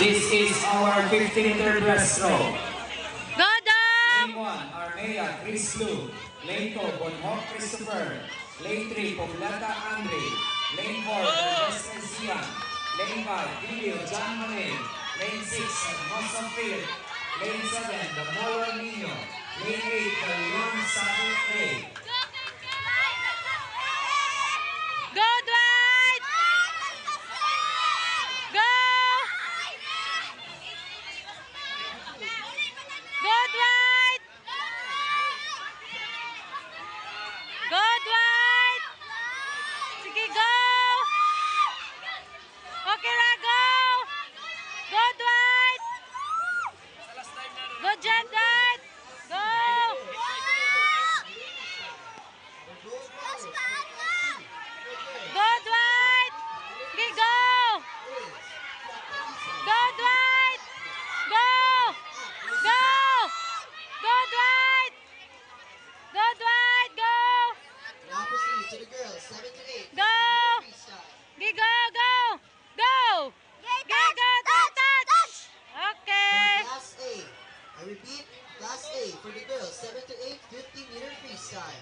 This is our 50-meter breaststroke. Go, Dom! Lane 1, Armea Chris Lu. Lane 2, Bonhoc Christopher. Lane 3, Poblata Andre. Lane 4, Hermes Garcia. Lane 5, Video John Malay. Lane 6, Hermosa Philip. Lane 7, The Molar Nino. Lane 8, The Leon Sabi Ray. Go, Dwight! Go! Go, Dwight! Go, Dwight! Sige, go! Okay, ra, go! Go, Dwight! Go, Jen, Dwight! Go! Go, Dwight! Sige, go! Go, Dwight! Go! Go! Go, Dwight! Go, Dwight! Go! Now proceed to the girls, 7 to 8. Go! Freestyle. Sige, go, go! Go! Go, go, touch! Okay. For Class A. I repeat, Class A for the girls, 7 to 8, 50-meter freestyle.